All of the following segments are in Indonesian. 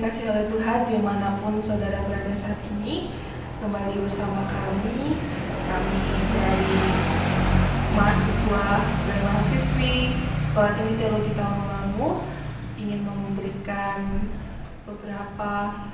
dikasih oleh Tuhan dimanapun saudara berada saat ini, kembali bersama kami dari mahasiswa dan mahasiswi Sekolah Tinggi Teologi Tawangmangu ingin memberikan beberapa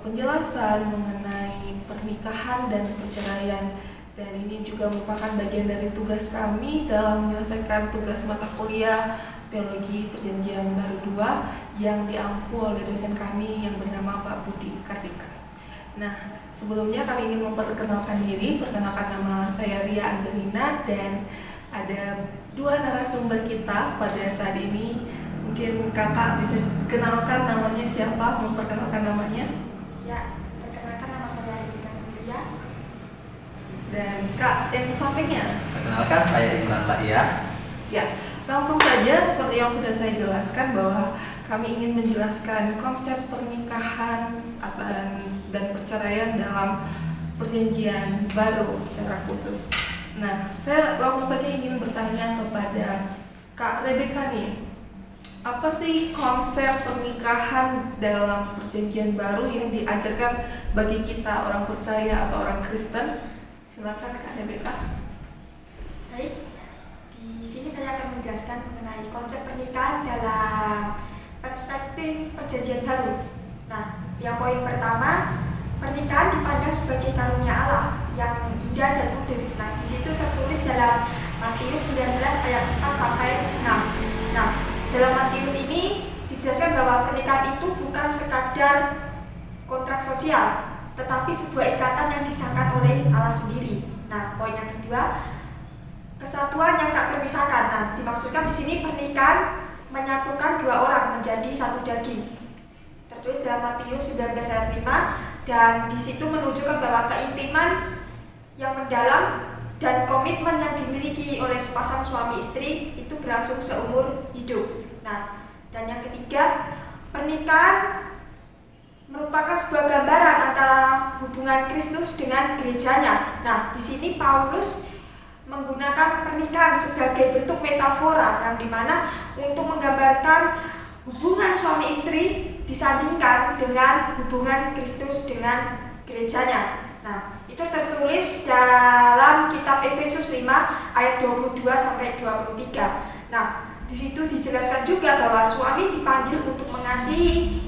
penjelasan mengenai pernikahan dan perceraian, dan ini juga merupakan bagian dari tugas kami dalam menyelesaikan tugas mata kuliah Teologi Perjanjian Baru 2 yang diampu oleh dosen kami yang bernama Pak Budi Kartika. Nah, sebelumnya kami ingin memperkenalkan diri. Perkenalkan, nama saya Ria Angelina dan ada dua narasumber kita pada saat ini. Mungkin kakak bisa kenalkan namanya siapa, memperkenalkan namanya? Ya, perkenalkan nama saya Ria Ria. Dan kak yang sampingnya? Perkenalkan, saya Imran Lahia. Ya, langsung saja seperti yang sudah saya jelaskan bahwa kami ingin menjelaskan konsep pernikahan dan perceraian dalam perjanjian baru secara khusus. Nah, saya langsung saja ingin bertanya kepada Kak Rebecca nih, apa sih konsep pernikahan dalam perjanjian baru yang diajarkan bagi kita orang percaya atau orang Kristen? Silakan Kak Rebecca. Baik, di sini saya akan menjelaskan mengenai konsep pernikahan dalam perspektif perjanjian baru. Nah, yang poin pertama, pernikahan dipandang sebagai karunia Allah yang indah dan kudus. Nah, di situ tertulis dalam Matius 19 ayat 4 sampai 6. Nah, dalam Matius ini dijelaskan bahwa pernikahan itu bukan sekadar kontrak sosial, tetapi sebuah ikatan yang disahkan oleh Allah sendiri. Nah, poin yang kedua, kesatuan yang tak terpisahkan. Nah, dimaksudkan di sini pernikahan menyatukan dua orang menjadi satu daging. Tertulis dalam Matius 19 ayat 5, dan di situ menunjukkan bahwa keintiman yang mendalam dan komitmen yang dimiliki oleh sepasang suami istri itu berlangsung seumur hidup. Nah, dan yang ketiga, pernikahan merupakan sebuah gambaran antara hubungan Kristus dengan gerejanya. Nah, di sini Paulus menggunakan pernikahan sebagai bentuk metafora yang dimana untuk menggambarkan hubungan suami istri disandingkan dengan hubungan Kristus dengan gerejanya. Nah, itu tertulis dalam kitab Efesus 5 ayat 22 sampai 23. Nah, di situ dijelaskan juga bahwa suami dipanggil untuk mengasihi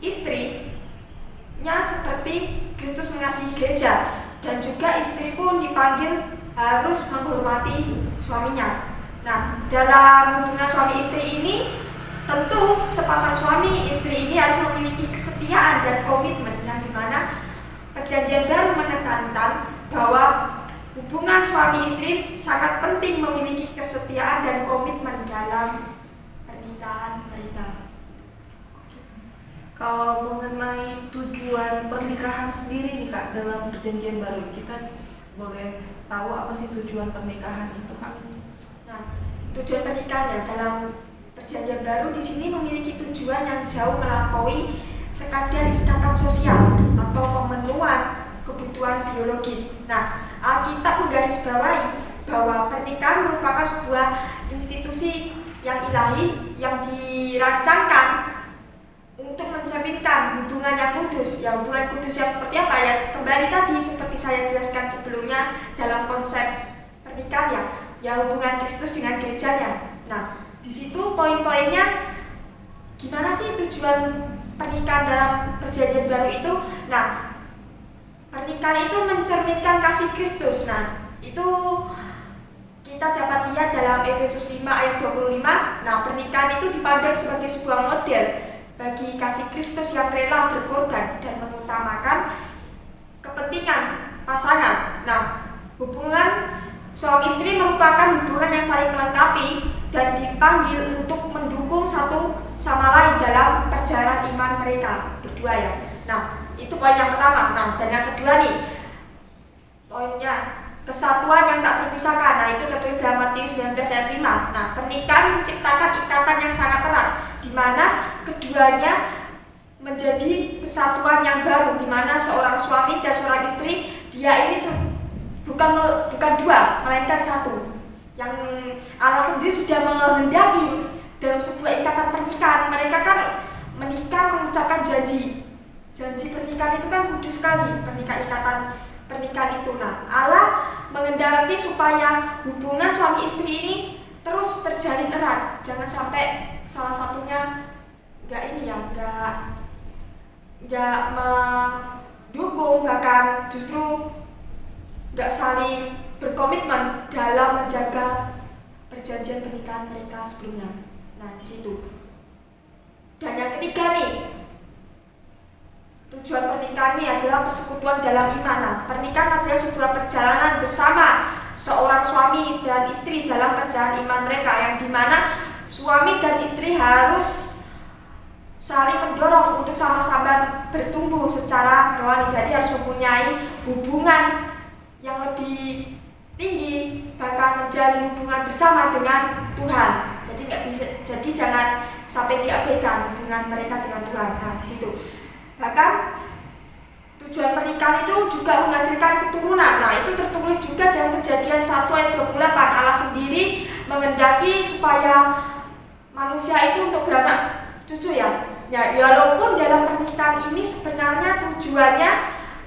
istrinya seperti Kristus mengasihi gereja, dan juga istri pun dipanggil harus menghormati suaminya. Nah, dalam hubungan suami istri ini tentu sepasang suami istri ini harus memiliki kesetiaan dan komitmen, yang dimana perjanjian baru menekankan bahwa hubungan suami istri sangat penting memiliki kesetiaan dan komitmen dalam pernikahan mereka. Kalau mengenai tujuan pernikahan sendiri nih Kak, dalam perjanjian baru, kita boleh tahu apa sih tujuan pernikahan itu Kak? Nah, tujuan pernikahan ya dalam perjanjian baru di sini memiliki tujuan yang jauh melampaui sekadar ikatan sosial atau pemenuhan kebutuhan biologis. Nah, Alkitab menggarisbawahi bahwa pernikahan merupakan sebuah institusi yang ilahi yang dirancangkan untuk mencerminkan hubungan yang kudus. Ya, hubungan kudus yang seperti apa ya? Kembali tadi seperti saya jelaskan sebelumnya dalam konsep pernikahan ya hubungan Kristus dengan gerejanya. Nah, di situ poin-poinnya gimana sih tujuan pernikahan dalam perjanjian baru itu? Nah, pernikahan itu mencerminkan kasih Kristus. Nah, itu kita dapat lihat dalam Efesus 5 ayat 25. Nah, pernikahan itu dipandang sebagai sebuah model bagi kasih Kristus yang rela berkorban dan mengutamakan kepentingan pasangan. Nah, hubungan suami istri merupakan hubungan yang saling melengkapi dan dipanggil untuk mendukung satu sama lain dalam perjalanan iman mereka berdua ya. Nah, itu poin yang pertama. Nah, dan yang kedua nih, poinnya kesatuan yang tak terpisahkan. Nah, itu tertulis dalam Matius 19 ayat 5. Nah, pernikahan menciptakan ikatan yang sangat erat, di mana keduanya menjadi kesatuan yang baru, di mana seorang suami dan seorang istri dia ini bukan dua, melainkan satu. Yang Allah sendiri sudah menghendaki dalam sebuah ikatan pernikahan. Mereka kan menikah mengucapkan janji. Janji pernikahan itu kan kudus sekali, pernikahan itu. Nah, Allah mengendaki supaya hubungan suami istri ini terus terjalin erat. Jangan sampai salah satunya nggak mendukung, bahkan justru nggak saling berkomitmen dalam menjaga perjanjian pernikahan mereka sebelumnya. Nah, di situ. Dan yang ketiga nih, tujuan pernikahan ini adalah persekutuan dalam iman. Nah, pernikahan adalah sebuah perjalanan bersama seorang suami dan istri dalam perjalanan iman mereka, yang dimana suami dan istri harus saling mendorong untuk sama-sama bertumbuh secara rohani. Berarti harus mempunyai hubungan yang lebih tinggi, bahkan menjalin hubungan bersama dengan Tuhan. Jadi jangan sampai diabaikan hubungan mereka dengan Tuhan. Nah, di situ. Bahkan tujuan pernikahan itu juga menghasilkan keturunan. Nah, itu tertulis juga dalam Kejadian 1 ayat 28. Allah sendiri mengendaki supaya manusia itu untuk beranak cucu ya. Ya, walaupun dalam pernikahan ini sebenarnya tujuannya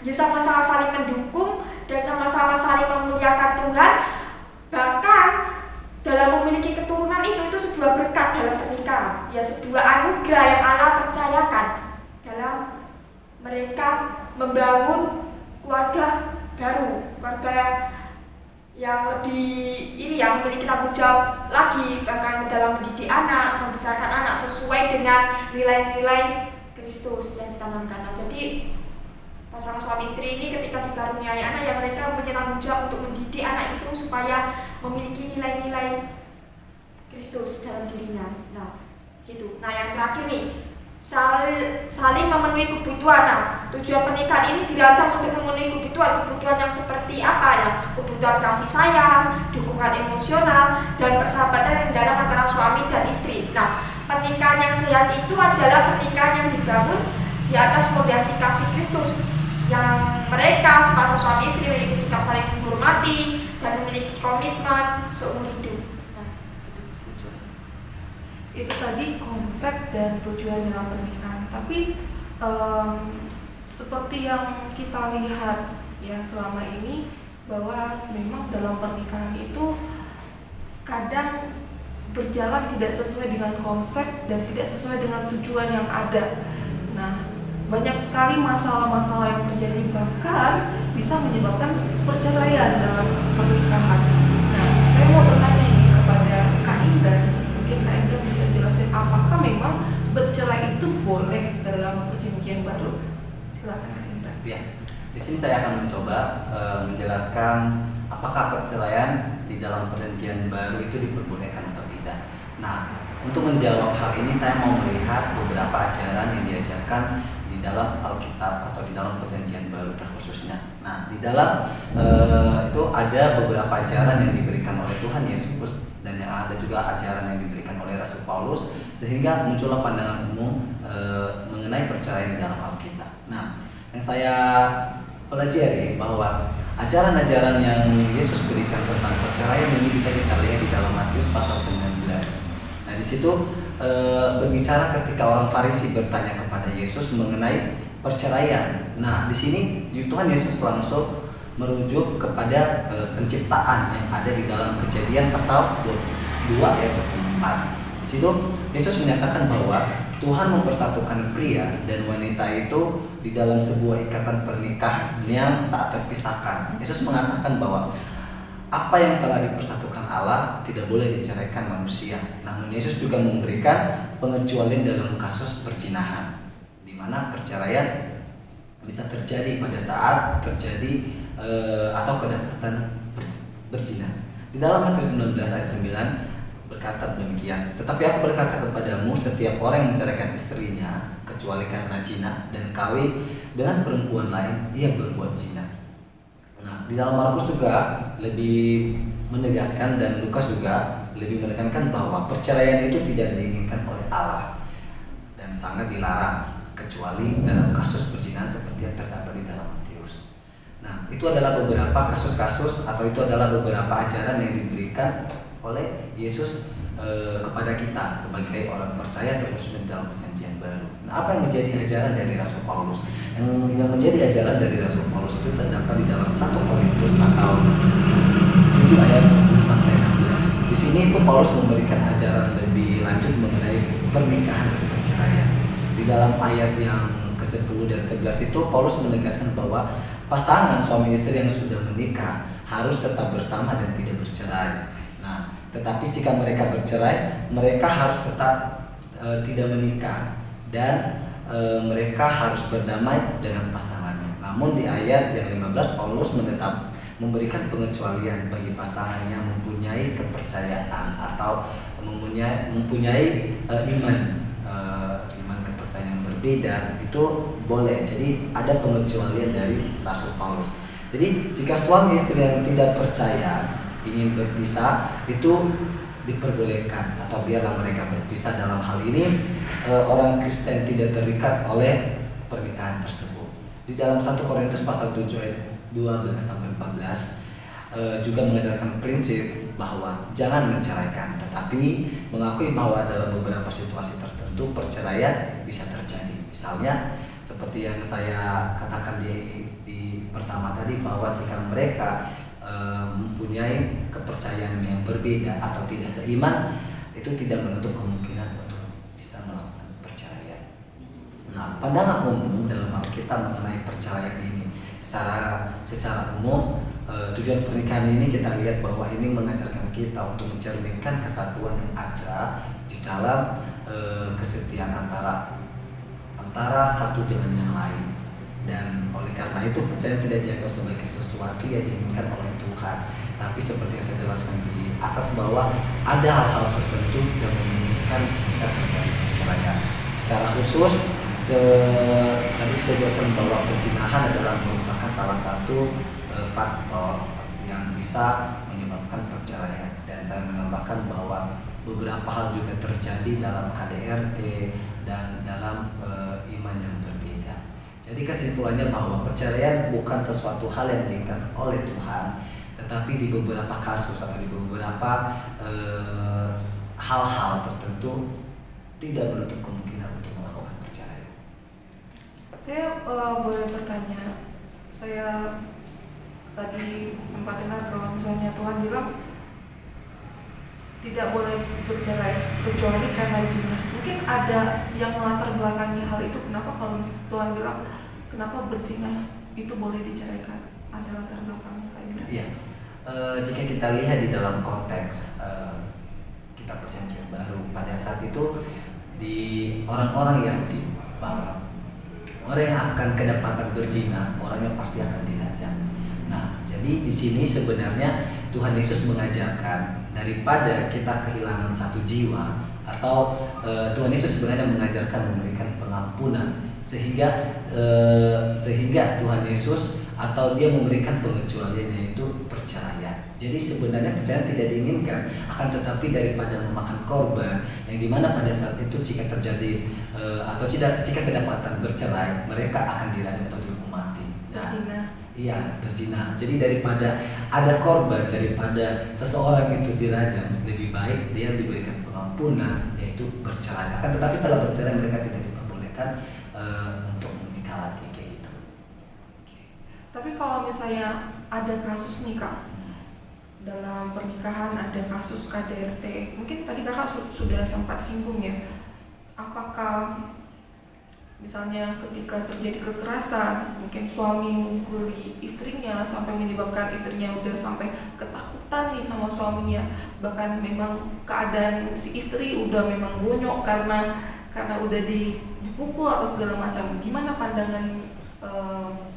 ya sama-sama saling mendukung dan sama-sama saling memuliakan Tuhan. Bahkan dalam memiliki keturunan itu sebuah berkat dalam pernikahan, ya sebuah anugerah yang Allah percayakan dalam mereka membangun keluarga baru, keluarga yang lebih yang memiliki tanggung jawab lagi, bahkan dalam mendidik anak, membesarkan anak sesuai dengan nilai-nilai Kristus yang ditanamkan. Nah, jadi pasangan suami istri ini ketika dikaruniai anak, ya mereka mempunyai tanggung jawab untuk mendidik anak itu supaya memiliki nilai-nilai Kristus dalam dirinya. Nah, gitu. Nah, yang terakhir nih, saling memenuhi kebutuhan. Nah, tujuan pernikahan ini dirancang untuk memenuhi kebutuhan yang seperti apa ya? Kebutuhan kasih sayang, dukungan emosional, dan persahabatan yang mendalam antara suami dan istri. Nah, pernikahan yang sehat itu adalah pernikahan yang dibangun di atas fondasi kasih Kristus, yang mereka sepasang suami istri memiliki sikap saling menghormati dan memiliki komitmen seumur hidup. Itu tadi konsep dan tujuan dalam pernikahan. Tapi seperti yang kita lihat ya selama ini, bahwa memang dalam pernikahan itu kadang berjalan tidak sesuai dengan konsep dan tidak sesuai dengan tujuan yang ada. Nah, banyak sekali masalah-masalah yang terjadi, bahkan bisa menyebabkan perceraian dalam pernikahan. Nah, saya mau bertanya ini kepada Kak Indra. Mungkin Kak Indra bisa jelasin apakah memang bercerai itu boleh dalam perjanjian baru? Silakan Kak Indra. Ya, di sini saya akan mencoba menjelaskan apakah perceraian di dalam perjanjian baru itu diperbolehkan atau tidak. Nah, untuk menjawab hal ini saya mau melihat beberapa ajaran yang diajarkan di dalam Alkitab atau di dalam perjanjian baru terkhususnya. Nah, di dalam itu ada beberapa ajaran yang diberikan oleh Tuhan Yesus, dan yang ada juga ajaran yang diberikan oleh Rasul Paulus, sehingga muncullah pandangan umum mengenai perceraian di dalam Alkitab. Nah, yang saya pelajari bahwa ajaran-ajaran yang Yesus berikan tentang perceraian ini bisa kita lihat di dalam Matius pasal 19. Nah, di situ berbicara ketika orang Farisi bertanya kepada Yesus mengenai perceraian. Nah, di sini Tuhan Yesus langsung merujuk kepada penciptaan yang ada di dalam Kejadian pasal 22 ayat 24. Di situ Yesus menyatakan bahwa Tuhan mempersatukan pria dan wanita itu di dalam sebuah ikatan pernikahan yang tak terpisahkan. Yesus mengatakan bahwa apa yang telah dipersatukan Allah tidak boleh diceraikan manusia. Namun Yesus juga memberikan pengecualian dalam kasus perzinahan, di mana perceraian bisa terjadi pada saat terjadi atau kedapatan berzina. Di dalam Matius 19 ayat 9 berkata demikian, tetapi aku berkata kepadamu, setiap orang yang menceraikan istrinya kecuali karena zina dan kawin dengan perempuan lain, ia berbuat zina. Nah, di dalam Markus juga lebih menegaskan dan Lukas juga lebih menekankan bahwa perceraian itu tidak diinginkan oleh Allah dan sangat dilarang kecuali dalam kasus perzinahan seperti yang terdapat di dalam Matius. Nah, itu adalah beberapa kasus-kasus atau itu adalah beberapa ajaran yang diberikan oleh Yesus kepada kita sebagai orang percaya terkhususnya dalam perjanjian baru. Nah, apa yang menjadi ajaran dari Rasul Paulus? Yang menjadi ajaran dari Rasul Paulus itu terdapat di dalam 1 Korintus pasal 7 ayat 10 sampai 16. Di sini itu Paulus memberikan ajaran lebih lanjut mengenai pernikahan dan perceraian. Di dalam ayat yang ke-10 dan 11 itu Paulus menegaskan bahwa pasangan suami istri yang sudah menikah harus tetap bersama dan tidak bercerai. Nah, tetapi jika mereka bercerai, mereka harus tetap tidak menikah dan mereka harus berdamai dengan pasangannya. Namun di ayat yang 15 Paulus memberikan pengecualian bagi pasangan yang mempunyai kepercayaan atau mempunyai iman kepercayaan yang berbeda, itu boleh. Jadi ada pengecualian dari Rasul Paulus. Jadi jika suami istri yang tidak percaya ingin berpisah, itu diperbolehkan atau biarlah mereka berpisah. Dalam hal ini orang Kristen tidak terikat oleh pernikahan tersebut. Di dalam 1 Korintus pasal 7 ayat 12 sampai 14 juga mengajarkan prinsip bahwa jangan menceraikan, tetapi mengakui bahwa dalam beberapa situasi tertentu perceraian bisa terjadi. Misalnya seperti yang saya katakan di pertama tadi, bahwa jika mereka mempunyai kepercayaan yang berbeda atau tidak seiman, itu tidak menutup kemungkinan untuk bisa melakukan perceraian. Nah, pandangan umum dalam Alkitab mengenai perceraian ini secara umum, tujuan pernikahan ini kita lihat bahwa ini mengajarkan kita untuk mencerminkan kesatuan yang ada di dalam kesetiaan antara satu dengan yang lain. Dan oleh karena itu perceraian tidak dianggap sebagai sesuatu yang diinginkan oleh Tuhan. Tapi seperti yang saya jelaskan di atas, bahwa ada hal-hal tertentu yang memungkinkan bisa terjadi perceraian. Secara khusus tadi sudah jelaskan bahwa perzinahan adalah merupakan salah satu faktor yang bisa menyebabkan perceraian. Dan saya menambahkan bahwa beberapa hal juga terjadi dalam KDRT dan dalam iman yang berbeda. Jadi kesimpulannya bahwa perceraian bukan sesuatu hal yang diinginkan oleh Tuhan, tetapi di beberapa kasus atau di beberapa hal-hal tertentu tidak menutup kemungkinan untuk melakukan perceraian. Saya boleh bertanya, saya tadi sempat dengar kalau misalnya Tuhan bilang tidak boleh bercerai kecuali karena zina. Mungkin ada yang melatar belakangi hal itu. Kenapa kalau Tuhan bilang kenapa berzina itu boleh diceraikan? Ada latar belakangnya kayak gitu? Iya. Jika kita lihat di dalam konteks kitab perjanjian baru, pada saat itu di orang-orang Yahudi, bahwa orang yang akan kedapatan berzina, orangnya pasti akan dirajam. Nah, jadi di sini sebenarnya Tuhan Yesus mengajarkan daripada kita kehilangan satu jiwa, atau Tuhan Yesus sebenarnya mengajarkan memberikan pengampunan, sehingga Tuhan Yesus atau dia memberikan pengecualian, yaitu perceraian. Jadi sebenarnya perceraian tidak diinginkan, akan tetapi daripada memakan korban, yang dimana pada saat itu jika terjadi atau jika kedapatan bercerai, mereka akan dirajam atau dihukum mati. Berzina. Iya, berzina. Jadi daripada ada korban, daripada seseorang itu dirajam, lebih baik dia diberikan pengampunan, yaitu bercerai. Akan tetapi setelah bercerai mereka tidak diperbolehkan untuk menikah lagi, kayak gitu. Tapi kalau misalnya ada kasus nih Kak, dalam pernikahan ada kasus KDRT, mungkin tadi Kakak sudah sempat singgung ya, apakah misalnya ketika terjadi kekerasan, mungkin suami memukuli istrinya sampai menyebabkan istrinya udah sampai ketakutan nih sama suaminya, bahkan memang keadaan si istri udah memang bonyok karena udah dipukul atau segala macam. Gimana pandangan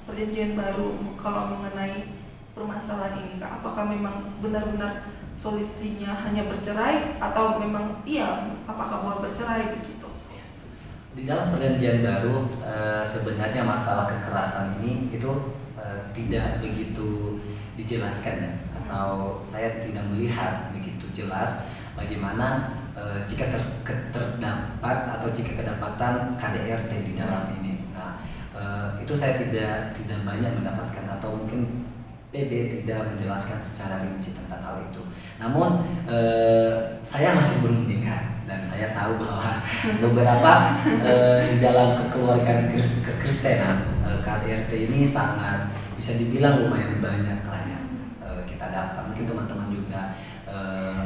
perjanjian baru kalau mengenai permasalahan ini Kak? Apakah memang benar-benar solusinya hanya bercerai atau memang apakah boleh bercerai begitu? Di dalam perjanjian baru sebenarnya masalah kekerasan ini itu tidak begitu dijelaskan ya, atau saya tidak melihat begitu jelas bagaimana jika terdapat atau jika kedapatan KDRT di dalam ini. Nah, itu saya tidak banyak mendapatkan, atau mungkin PB tidak menjelaskan secara rinci tentang hal itu. Namun saya masih belum menikah dan saya tahu bahwa beberapa di dalam kekeluargaan kekristenan KDRT ini sangat bisa dibilang lumayan banyak lah ya kita dapat. Mungkin teman-teman juga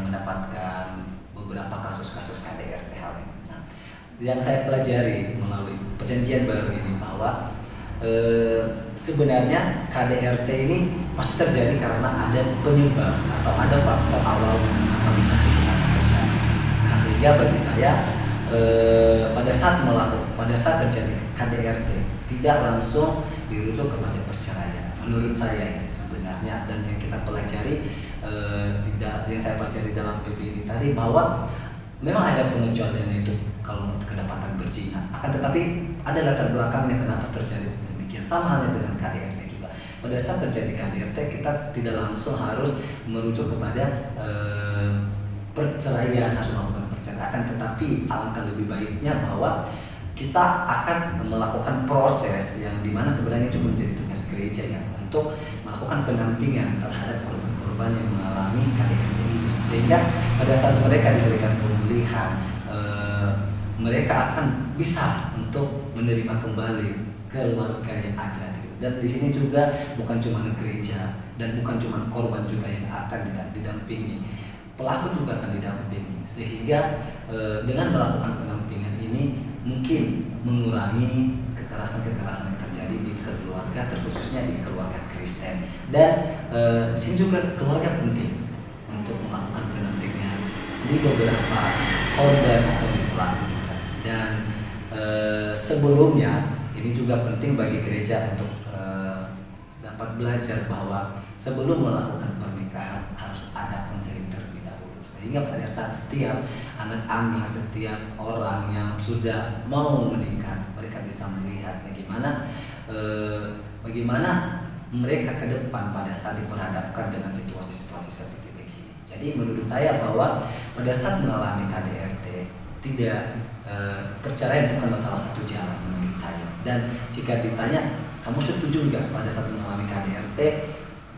mendapatkan beberapa kasus-kasus KDRT hal ini. Nah, yang saya pelajari melalui perjanjian baru ini bahwa sebenarnya KDRT ini pasti terjadi karena ada penyebab atau ada faktor awal kenapa bisa terjadi. Nah, sehingga bagi saya pada saat terjadi KDRT tidak langsung dirujuk kepada perceraian. Menurut saya ya, sebenarnya dan yang kita pelajari yang saya pelajari dalam PB ini tadi bahwa memang ada pengecualian itu kalau kedapatan berzina. Akan tetapi ada latar belakangnya kenapa terjadi demikian. Sama halnya dengan KDRT juga. Pada saat terjadi KDRT kita tidak langsung harus merujuk kepada perceraian atau melakukan perceraian. Akan tetapi alangkah lebih baiknya bahwa kita akan melakukan proses yang dimana sebenarnya itu menjadi tugas gereja ya untuk melakukan pendampingan terhadap korban-korban yang mengalami KDRT ini, sehingga pada saat mereka diberikan pemulihan mereka akan bisa untuk menerima kembali keluarga yang ada. Dan di sini juga bukan cuma gereja dan bukan cuma korban juga yang akan didampingi, pelaku juga akan didampingi, sehingga dengan melakukan pendampingan ini mungkin mengurangi kekerasan-kekerasan yang terjadi di keluarga, terkhususnya di keluarga Kristen. Dan di sini juga keluarga penting untuk melakukan pendampingan di beberapa korban atau di pelaku juga. Dan sebelumnya ini juga penting bagi gereja untuk dapat belajar bahwa sebelum melakukan pernikahan harus ada konseling terlebih dahulu, sehingga pada saat setiap anak-anak, setiap orang yang sudah mau menikah, mereka bisa melihat bagaimana mereka ke depan pada saat diperhadapkan dengan situasi-situasi seperti begini. Jadi menurut saya bahwa pada saat mengalami KDRT perceraian bukanlah salah satu jalan menurut saya. Dan jika ditanya kamu setuju nggak pada saat mengalami KDRT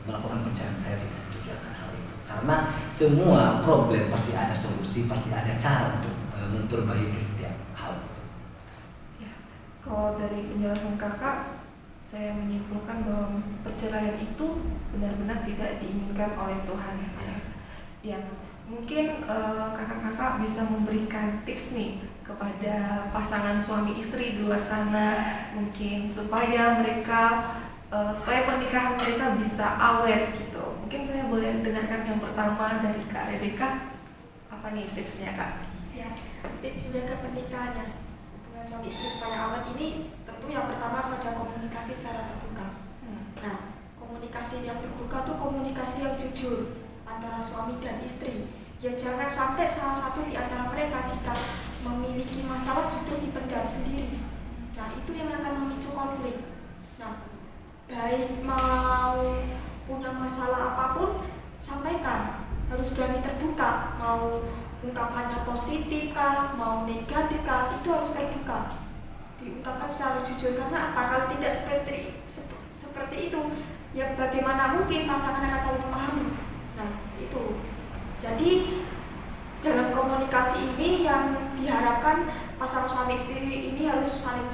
melakukan perceraian, saya tidak setuju akan hal itu. Karena semua problem pasti ada solusi, pasti ada cara untuk memperbaiki setiap hal. Ya, kalau dari penjelasan kakak, saya menyimpulkan bahwa perceraian itu benar-benar tidak diinginkan oleh Tuhan. Ya, mungkin kakak-kakak bisa memberikan tips nih kepada pasangan suami istri di luar sana, mungkin supaya pernikahan mereka bisa awet gitu. Mungkin saya boleh dengarkan yang pertama dari Kak Rebecca. Apa nih tipsnya Kak? Ya, tips menjaga pernikahannya hubungan suami istri supaya awet ini tentu yang pertama harus ada komunikasi secara terbuka. Nah, komunikasi yang terbuka tuh komunikasi yang jujur antara suami dan istri. Ya jangan sampai salah satu di antara mereka jika memiliki masalah justru dipendam sendiri. Nah, itu yang akan memicu konflik. Nah, baik mau punya masalah apapun, sampaikan. Harus berani terbuka. Mau ungkapannya positif kah, mau negatif kah, itu harus terbuka. Diungkapkan secara jujur. Karena apa? Kalau tidak seperti itu, ya bagaimana mungkin pasangan akan saling memahami. Nah, itu. Jadi dalam komunikasi ini yang diharapkan pasangan suami istri ini harus saling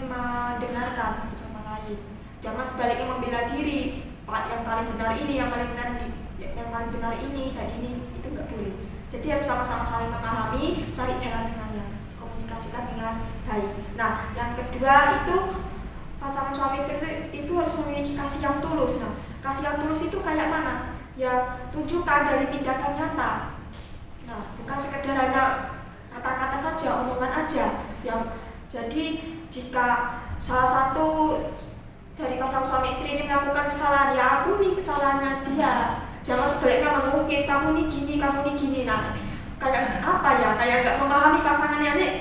mendengarkan satu sama lain. Jangan sebaliknya membela diri, yang paling benar ini, yang paling benar ini dan ini, itu nggak boleh. Jadi harus sama-sama saling memahami, cari jalan tengahnya, komunikasikan dengan baik. Nah, yang kedua itu pasangan suami istri itu harus memiliki kasih yang tulus. Nah, kasih yang tulus itu kayak mana? Ya, tunjukkan dari tindakan nyata. Nah, bukan sekedar hanya kata-kata saja, omongan aja. Jadi jika salah satu dari pasangan suami istri ini melakukan kesalahan, ya ampuni kesalahannya dia. Jangan sebaliknya mengungkit, kamu ini gini. Nah, kayak apa ya? Kayak nggak memahami pasangannya nih.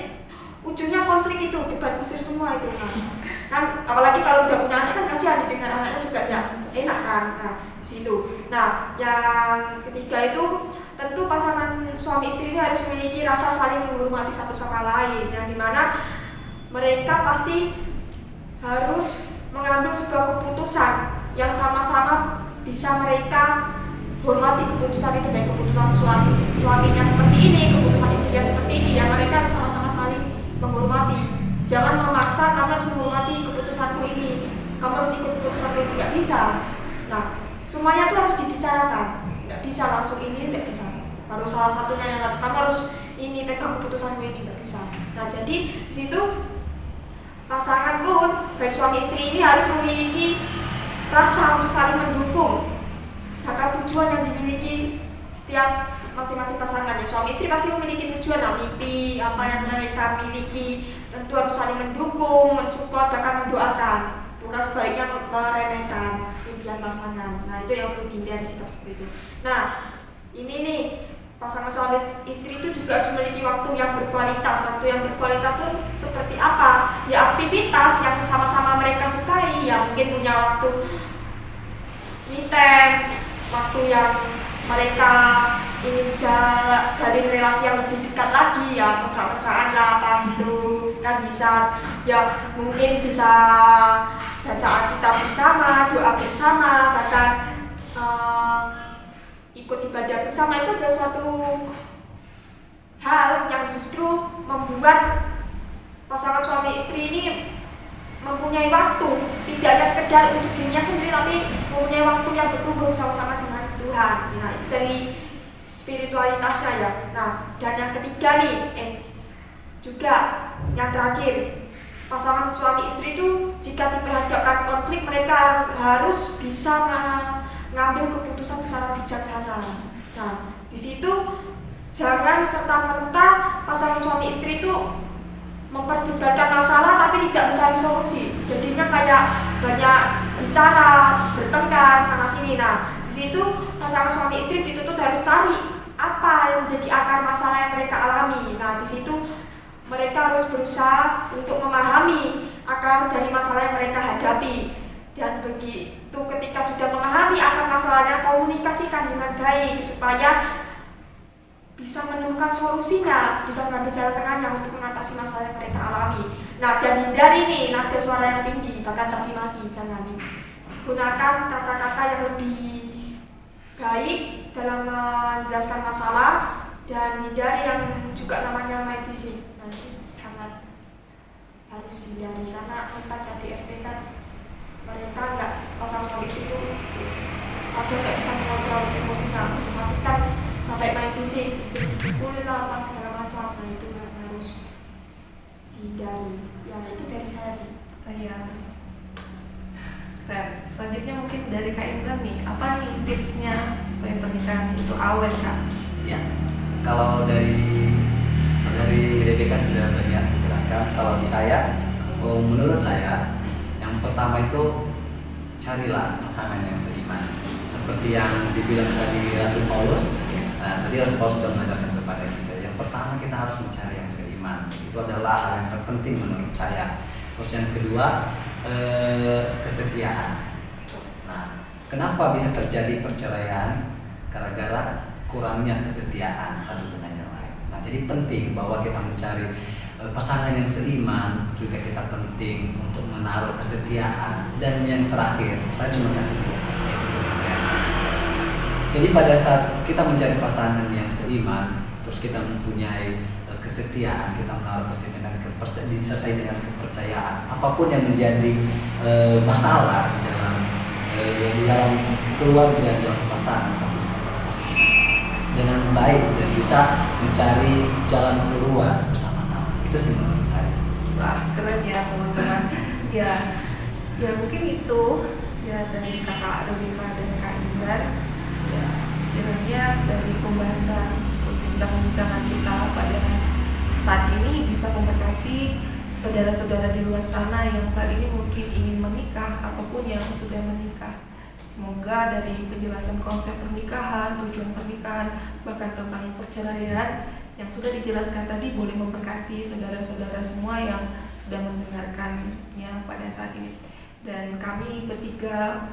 Ujungnya konflik itu, debat kusir semua itu. Nah, kan apalagi kalau udah punya anak kan kasihan didengar anaknya juga ya enak kan. Nah, situ. Nah, yang ketiga itu tentu pasangan suami istri ini harus memiliki rasa saling menghormati satu sama lain, yang dimana mereka pasti harus mengambil sebuah keputusan yang sama-sama bisa mereka hormati keputusan itu, baik keputusan suaminya seperti ini, keputusan istrinya seperti ini, yang mereka sama-sama saling menghormati. Jangan memaksa, kamu harus menghormati keputusanku ini, kamu harus ikut keputusanku ini, nggak bisa. Nah, semuanya itu harus dibicarakan, nggak bisa langsung ini, nggak bisa. Harus salah satunya yang harus, kamu harus ini pegang keputusanku ini, nggak bisa. Nah, jadi di situ pasangan pun, baik suami istri ini harus memiliki rasa untuk saling mendukung. Bahkan tujuan yang dimiliki setiap masing-masing pasangan, ya suami istri pasti memiliki tujuan, mimpi apa yang mereka miliki, tentu harus saling mendukung, mensupport, bahkan mendoakan, bukan sebaliknya meremehkan impian pasangan. Nah, itu yang perlu dihindari sikap seperti itu. Nah, ini nih, pasangan suami istri itu juga harus memiliki waktu yang berkualitas. Waktu yang berkualitas itu seperti apa? Ya aktivitas yang sama-sama mereka sukai, ya mungkin punya waktu me time, waktu yang mereka ingin jalin relasi yang lebih dekat lagi, ya mesra-mesraan lah apa gitu kan bisa, ya mungkin bisa baca Alkitab bersama, doa bersama, bahkan ikut ibadah bersama. Itu adalah suatu hal yang justru membuat pasangan suami istri ini mempunyai waktu, tidak hanya sekedar untuk dirinya sendiri, tapi mempunyai waktu yang bertumbuh sama-sama dengan Tuhan. Nah, itu dari spiritualitasnya ya. Nah, dan yang ketiga nih, juga yang terakhir, pasangan suami istri itu jika diperhadapkan konflik, mereka harus bisa mengambil keputusan secara bijaksana. Nah, di situ jangan serta-merta pasangan suami istri itu memperdebatkan masalah tapi tidak mencari solusi. Jadinya kayak banyak bicara, bertengkar sana sini. Nah, di situ pasangan suami istri dituntut harus cari apa yang menjadi akar masalah yang mereka alami. Nah, di situ mereka harus berusaha untuk memahami akar dari masalah yang mereka hadapi. Dan begitu ketika sudah memahami akar masalahnya, komunikasikan dengan baik supaya bisa menemukan solusinya, bisa mengambil jalan tengahnya untuk mengatasi masalah yang mereka alami. Nah, dan hindari nih nada suara yang tinggi, bahkan caci maki, jangan nih. Gunakan kata-kata yang lebih baik dalam menjelaskan masalah, dan hindari yang juga namanya main fisik. Nah, itu sangat harus dihindari karena tempat KDRT kan mereka nggak, pasangan suami istri itu kadang nggak bisa mengontrol emosinya, otomatis kan sampai main fisik, istri dipukul lah apa segala macam. Nah, itu harus dihindari. Ya, itu dari saya sih. Iya. Keren. Selanjutnya mungkin dari Kak Imran nih, apa nih tipsnya supaya pernikahan itu awet, Kak? Ya, kalau dari saudari Rebecca sudah banyak menjelaskan. Kalau di saya, menurut saya, yang pertama itu carilah pasangan yang seiman. Seperti yang dibilang tadi Rasul Paulus. Nah, tadi Rasul Paulus sudah mengajarkan kepada kita. Yang pertama kita harus mencari yang seiman. Itu adalah hal yang terpenting menurut saya. Terus yang kedua, kesetiaan. Nah, kenapa bisa terjadi perceraian? Gara-gara kurangnya kesetiaan satu dengan yang lain. Nah, jadi penting bahwa kita mencari pasangan yang seiman, juga kita penting untuk menaruh kesetiaan. Dan yang terakhir, saya cuma kasih tahu, yaitu kepercayaan. Jadi pada saat kita mencari pasangan yang seiman, terus kita mempunyai kesetiaan, kita menaruh kesetiaan dan disertai dengan kepercayaan. Apapun yang menjadi masalah di dalam keluarga, dalam pasangan pasti bisa teratasi dengan baik dan bisa mencari jalan keluar bersama-sama. Itu sih menurut saya. Wah, keren ya teman-teman. Ya mungkin itu ya dari Kakak Rebecca dan Kak Imran. Ya, kiranya dari pembahasan perbincangan kita pada saat ini bisa memberkati saudara-saudara di luar sana yang saat ini mungkin ingin menikah ataupun yang sudah menikah. Semoga dari penjelasan konsep pernikahan, tujuan pernikahan, bahkan tentang perceraian yang sudah dijelaskan tadi boleh memberkati saudara-saudara semua yang sudah mendengarkannya pada saat ini. Dan kami bertiga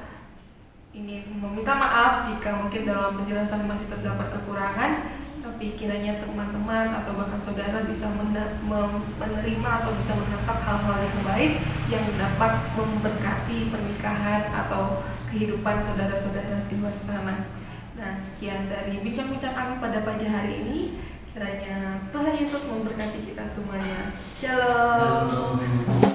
ingin meminta maaf jika mungkin dalam penjelasan masih terdapat kekurangan. tapi kiranya teman-teman atau bahkan saudara bisa menerima atau bisa menangkap hal-hal yang baik yang dapat memberkati pernikahan atau kehidupan saudara-saudara di luar sana. Nah, sekian dari bincang-bincang kami pada pagi hari ini. Kiranya Tuhan Yesus memberkati kita semuanya. Shalom. Shalom.